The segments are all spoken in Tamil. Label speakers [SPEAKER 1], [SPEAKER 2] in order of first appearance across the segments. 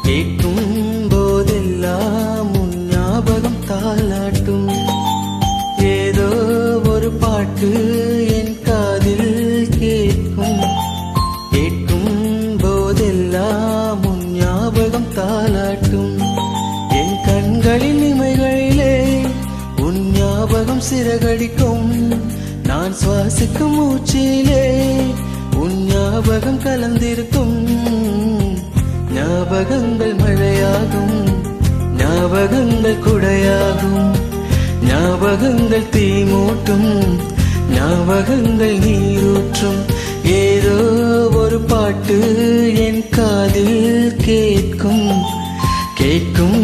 [SPEAKER 1] கேட்கும் போதெல்லாம் உன் ஞாபகம் தாலாட்டும். ஏதோ ஒரு பாட்டு என் காதில் கேட்கும். கேட்கும் போதெல்லாம் உன் ஞாபகம் தாலாட்டும். என் கண்களின் இமைகளிலே உன் ஞாபகம் சிறகடிக்கும். நான் சுவாசிக்கும் மூச்சிலே உன் ஞாபகம் கலந்திருக்கும். ஞாபகங்கள் மழையாகும், ஞாபகங்கள் குடையாகும், ஞாபகங்கள் தீமூட்டும், ஞாபகங்கள் நீரூற்றும். ஏதோ ஒரு பாட்டு என் காதில் கேட்கும். கேட்கும்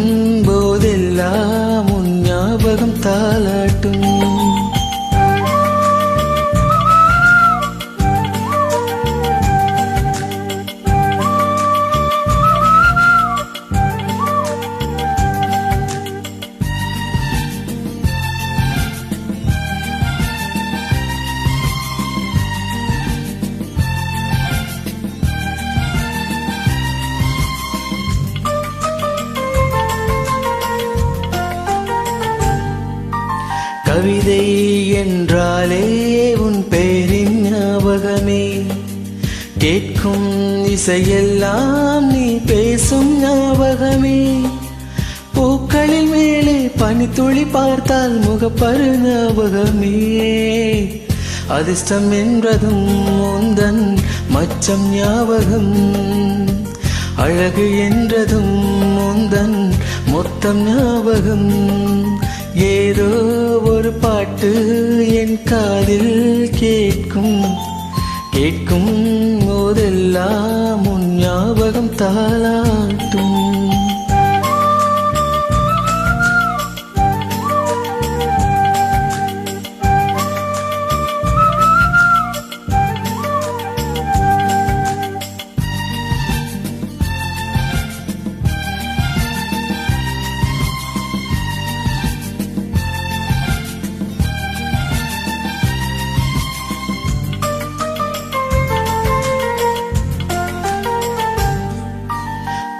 [SPEAKER 1] போதெல்லாம் உன் ஞாபகம் தாலாட்டும். கவிதை என்றாலே உன் பெயரின் ஞாபகமே. கேட்கும் இசையெல்லாம் நீ பேசும் ஞாபகமே. பூக்களில் மேலே பனித்துளி பார்த்தால் முகப்பரு ஞாபகமே. அதிர்ஷ்டம் என்றதும் உந்தன் மச்சம் ஞாபகம். அழகு என்றதும் உந்தன் மொத்தம் ஞாபகம். ஏதோ ஒரு பாட்டு என் காதில் கேட்கும். கேட்கும் போதெல்லாம் உன் ஞாபகம் தாலாட்டும்.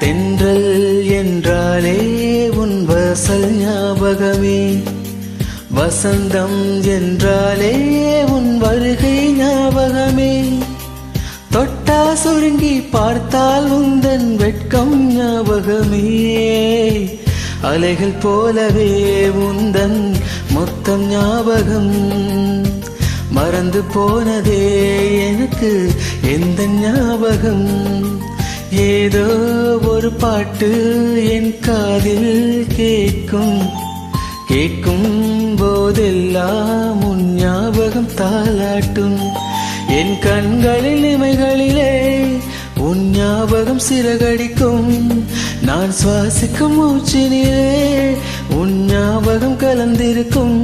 [SPEAKER 1] தென்றல் என்றாலே உன் வாசல் ஞாபகமே. வசந்தம் என்றாலே உன் வருகை ஞாபகமே. தொட்டா சுருங்கி பார்த்தால் உந்தன் வெட்கம் ஞாபகமே. அலைகள் போலவே உந்தன் மொத்தம் ஞாபகம். மறந்து போனதே எனக்கு எந்த ஞாபகம். ஏதோ ஒரு பாட்டு என் காதில் கேட்கும். கேட்கும் போதெல்லாம் உன் ஞாபகம் தாலாட்டும். என் கண்களில் இமைகளிலே உன் ஞாபகம் சிறகடிக்கும். நான் சுவாசிக்கும் மூச்சினிலே உன் ஞாபகம் கலந்திருக்கும்.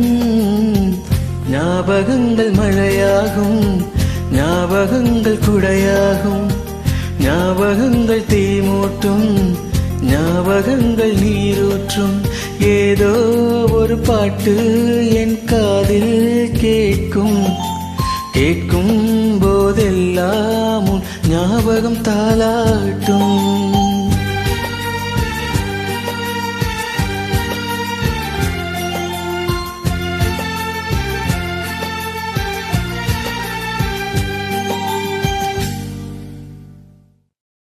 [SPEAKER 1] ஞாபகங்கள் மழையாகும், ஞாபகங்கள் குடையாகும், ஞாபகங்கள் தீமூட்டும், ஞாபகங்கள் நீரூற்றும். ஏதோ ஒரு பாட்டு என் காதில் கேட்கும். கேட்கும் போதெல்லாம் உன் ஞாபகம் தாலாட்டும்.